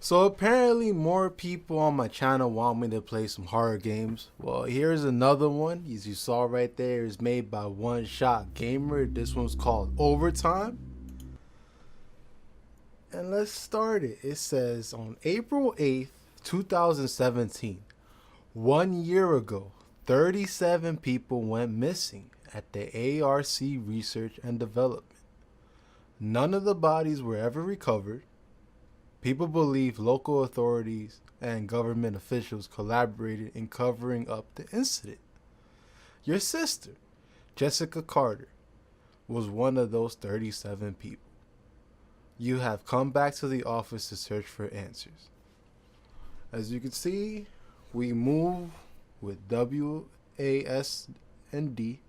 So apparently more people on my channel want me to play some horror games. Well, here's another one. As you saw right there, is made by One Shot Gamer. This one's called Overtime. And let's start it. It says on April 8th, 2017, 1 year ago, 37 people went missing at the ARC Research and Development. None of the bodies were ever recovered. People believe local authorities and government officials collaborated in covering up the incident. Your sister, Jessica Carter, was one of those 37 people. You have come back to the office to search for answers. As you can see, we move with W, A, S, and D.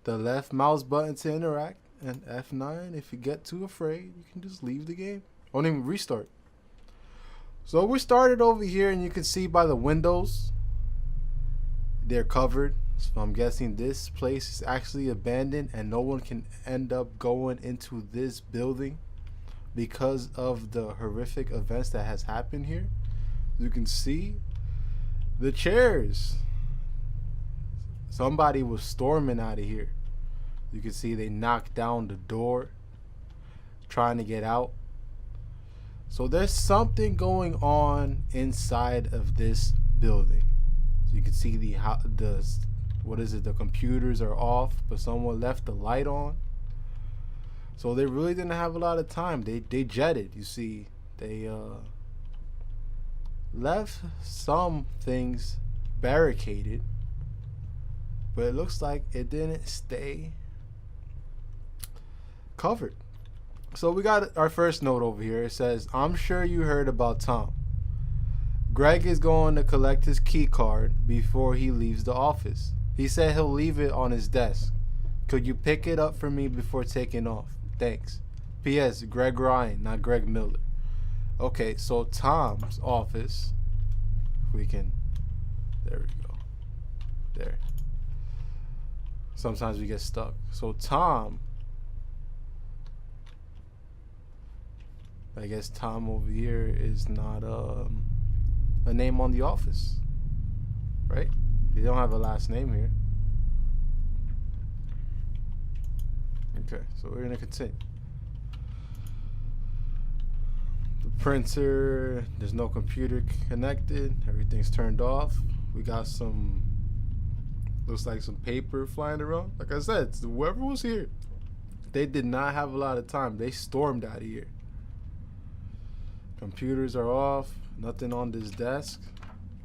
The left mouse button to interact, and F9 if you get too afraid, you can just leave the game. Don't even restart. So we started over here, and you can see by the windows, they're covered. So I'm guessing this place is actually abandoned and no one can end up going into this building because of the horrific events that has happened here. You can see the chairs. Somebody was storming out of here. You can see they knocked down the door trying to get out. So there's something going on inside of this building. So you can see the computers are off, but someone left the light on. So they really didn't have a lot of time. They jetted. You see, they left some things barricaded, but it looks like it didn't stay covered. So we got our first note over here. It says, I'm sure you heard about Tom. Greg is going to collect his key card before he leaves the office. He said he'll leave it on his desk. Could you pick it up for me before taking off? Thanks. P.S. Greg Ryan, not Greg Miller. Okay, so Tom's office. If we can. There we go. There. Sometimes we get stuck. So Tom. I guess Tom over here is not a name on the office, right? They don't have a last name here. Okay, so we're gonna continue. The printer, there's no computer connected. Everything's turned off. We got some, looks like some paper flying around. Like I said, whoever was here, they did not have a lot of time. They stormed out of here. Computers are off. Nothing on this desk.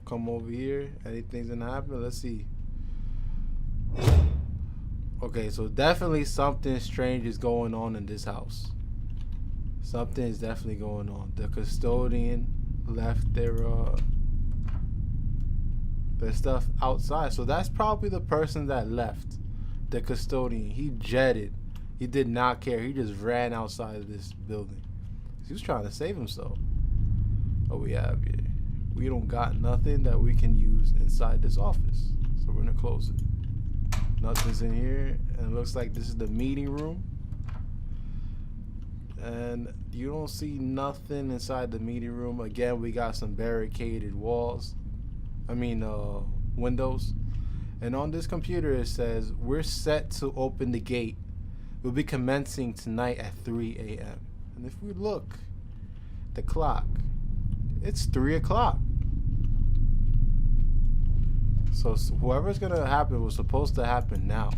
Come over here. Anything's gonna happen? Let's see. Okay, so definitely something strange is going on in this house. Something is definitely going on. The custodian left their stuff outside. So that's probably the person that left. The custodian. He jetted. He did not care. He just ran outside of this building. He was trying to save himself. What we have here? We don't got nothing that we can use inside this office. So we're gonna close it. Nothing's in here. And it looks like this is the meeting room. And you don't see nothing inside the meeting room. Again, we got some barricaded walls. Windows. And on this computer it says, we're set to open the gate. We'll be commencing tonight at 3 a.m. And if we look at the clock, it's 3 o'clock. So whoever's gonna happen was supposed to happen now.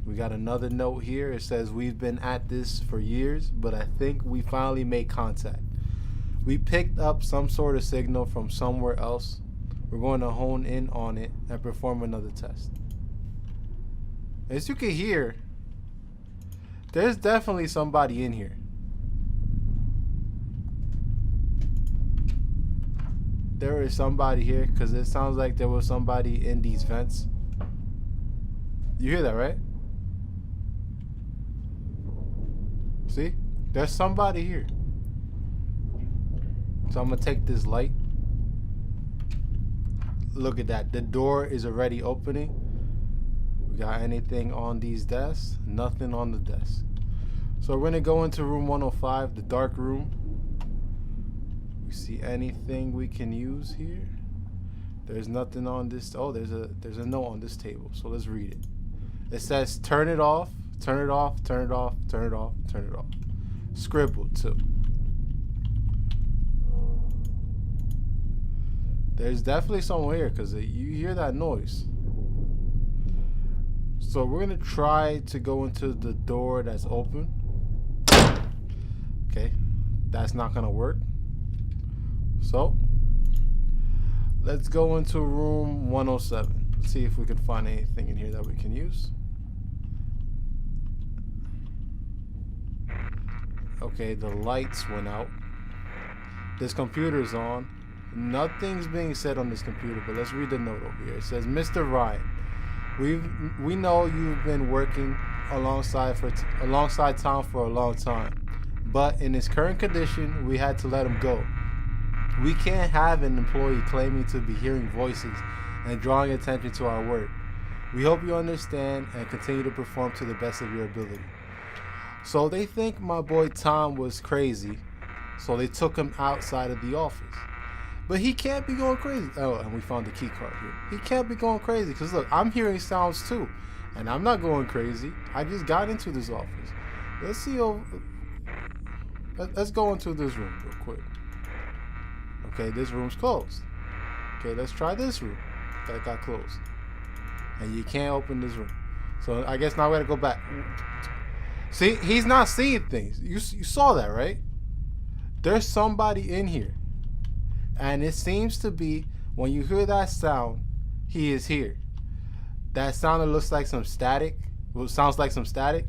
We got another note here. It says, we've been at this for years, but I think we finally made contact. We picked up some sort of signal from somewhere else. We're going to hone in on it and perform another test. As you can hear, there's definitely somebody in here. There is somebody here, because it sounds like there was somebody in these vents. You hear that, right? See? There's somebody here. So I'm going to take this light. Look at that. The door is already opening. We got anything on these desks? Nothing on the desk. So we're gonna go into room 105, the dark room. We see anything we can use here? There's nothing on this. Oh, there's a note on this table. So let's read it. It says, turn it off, turn it off, turn it off, turn it off, turn it off. Scribbled too. There's definitely someone here because you hear that noise. So we're gonna try to go into the door that's open. Okay, that's not gonna work. So let's go into room 107. Let's see if we can find anything in here that we can use. Okay, the lights went out. This computer's on. Nothing's being said on this computer, but let's read the note over here. It says, Mr. Ryan, we know you've been working alongside Tom for a long time, but in his current condition, we had to let him go. We can't have an employee claiming to be hearing voices and drawing attention to our work. We hope you understand and continue to perform to the best of your ability. So they think my boy Tom was crazy, so they took him outside of the office. But he can't be going crazy. Oh, and we found the key card here. He can't be going crazy because look, I'm hearing sounds too, and I'm not going crazy. I just got into this office. Let's see. Let's go into this room real quick. Okay, this room's closed. Okay, let's try this room that got closed, and you can't open this room. So I guess now we gotta go back. See, he's not seeing things. You saw that, right? There's somebody in here. And it seems to be, when you hear that sound, he is here. That sound that looks like some static, well, sounds like some static,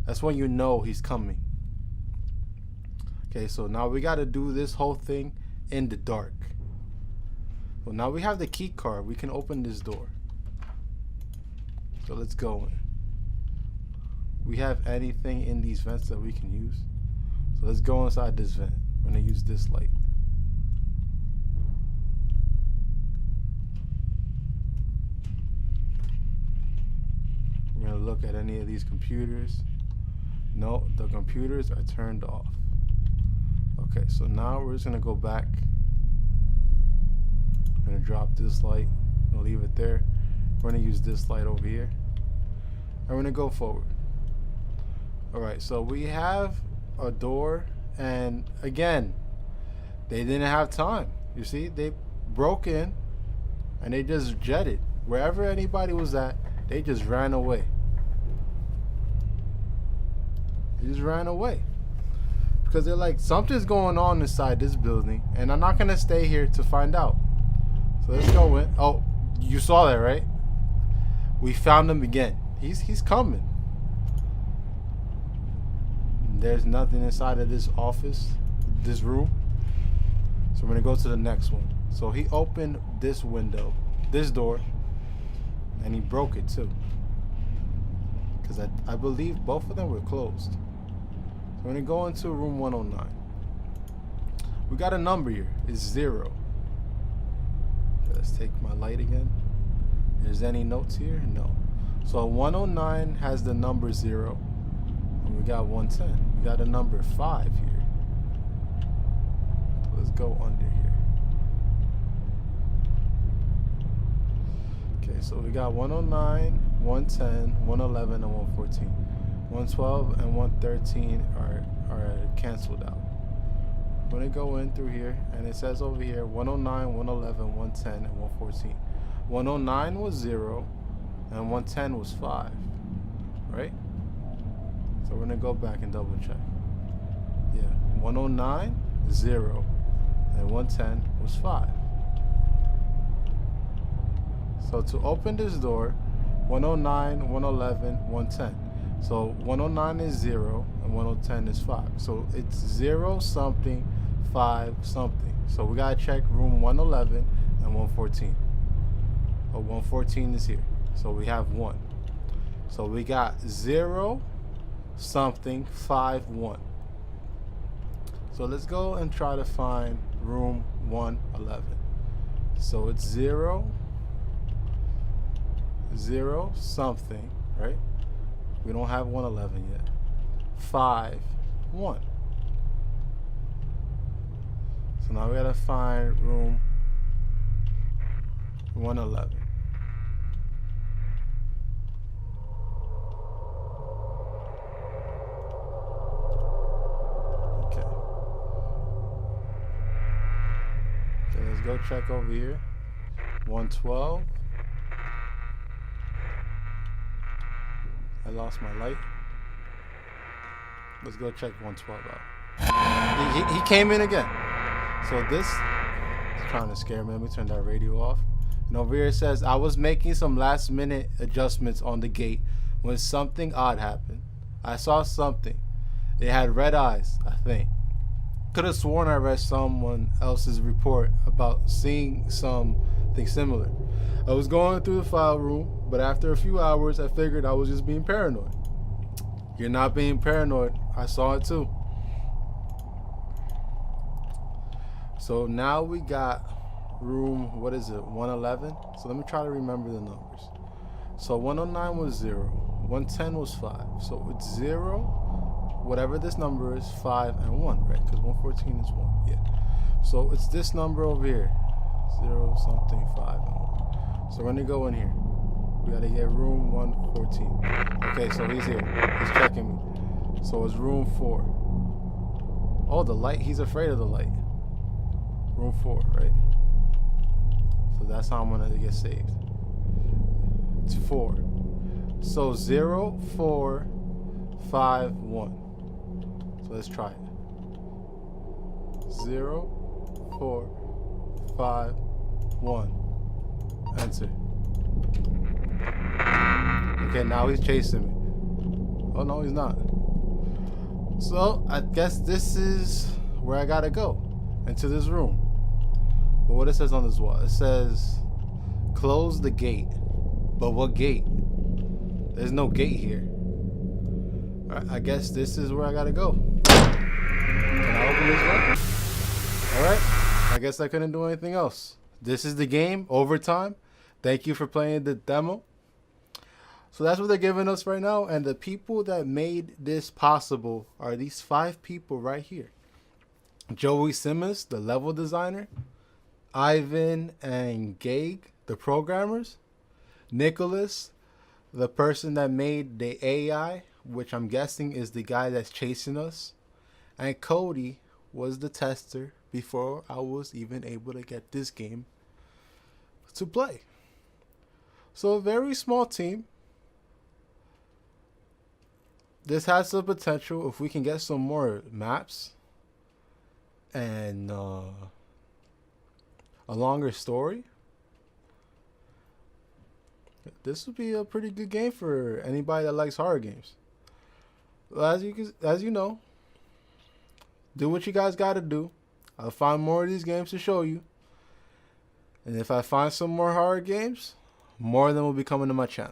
that's when you know he's coming. Okay, so now we got to do this whole thing in the dark. Well, now we have the key card. We can open this door. So let's go in. We have anything in these vents that we can use? So let's go inside this vent. We're going to use this light. We're going to look at any of these computers. No, the computers are turned off. Okay, so now we're just going to go back. I'm going to drop this light. I'm going to leave it there. We're going to use this light over here. And we're going to go forward. Alright, so we have a door. And again, they didn't have time. You see, they broke in and they just jetted. Wherever anybody was at, they just ran away. They just ran away. Because they're like, something's going on inside this building, and I'm not going to stay here to find out. So let's go in. Oh, you saw that, right? We found him again. He's coming. There's nothing inside of this office, this room. So we're going to go to the next one. So he opened this window, this door, and he broke it too. Because I believe both of them were closed. So we're going to go into room 109. We got a number here. It's 0. Okay, let's take my light again. There's any notes here? No. So 109 has the number 0. And we got 110. We got a number 5 here. So let's go under here. Okay, so we got 109, 110, 111, and 114. 112 and 113 are canceled out. I'm going to go in through here, and it says over here 109, 111, 110, and 114. 109 was 0, and 110 was 5, right? So we're going to go back and double check. Yeah, 109, 0, and 110 was 5. So to open this door, 109, 111, 110. So 109 is 0 and 110 is 5. So it's 0 something, 5 something. So we gotta check room 111 and 114. Oh, 114 is here. So we have 1. So we got 0 something, 5, 1. So let's go and try to find room 111. So it's 0 something, right? We don't have 111 yet. 5, 1. So now we gotta find room 111. Okay. Okay, let's go check over here. 112. I lost my light. Let's go check 112 out. He came in again. So this is trying to scare me. Let me turn that radio off. And over here it says, I was making some last minute adjustments on the gate when something odd happened. I saw something. It had red eyes, I think. Could have sworn I read someone else's report about seeing something similar. I was going through the file room, but after a few hours, I figured I was just being paranoid. You're not being paranoid. I saw it too. So now we got room, what is it, 111? So let me try to remember the numbers. So 109 was 0, 110 was 5. So it's 0, whatever this number is, 5 and 1, right? Because 114 is 1, yeah. So it's this number over here, 0 something, 5 and 1. So we're gonna go in here. We gotta get room 114. Okay, so he's here. He's checking me. So it's room 4. Oh, the light. He's afraid of the light. Room 4, right? So that's how I'm gonna get saved. It's 4. So 0, 4, 5, 1. So let's try it. 0, 4, 5, 1. Enter. Okay, now he's chasing me. Oh no, he's not. So I guess this is where I gotta go, into this room. But what it says on this wall, it says close the gate. But what gate? There's no gate here. Alright, I guess this is where I gotta go. Can I open this door? Alright, I guess I couldn't do anything else. This is the game, Overtime. Thank you for playing the demo. So that's what they're giving us right now. And the people that made this possible are these 5 people right here. Joey Simmons, the level designer. Ivan and Gage, the programmers. Nicholas, the person that made the AI, which I'm guessing is the guy that's chasing us. And Cody was the tester before I was even able to get this game to play. So a very small team. This has the potential, if we can get some more maps and a longer story, this would be a pretty good game for anybody that likes horror games. As you know, do what you guys got to do. I'll find more of these games to show you. And if I find some more horror games, more of them will be coming to my channel.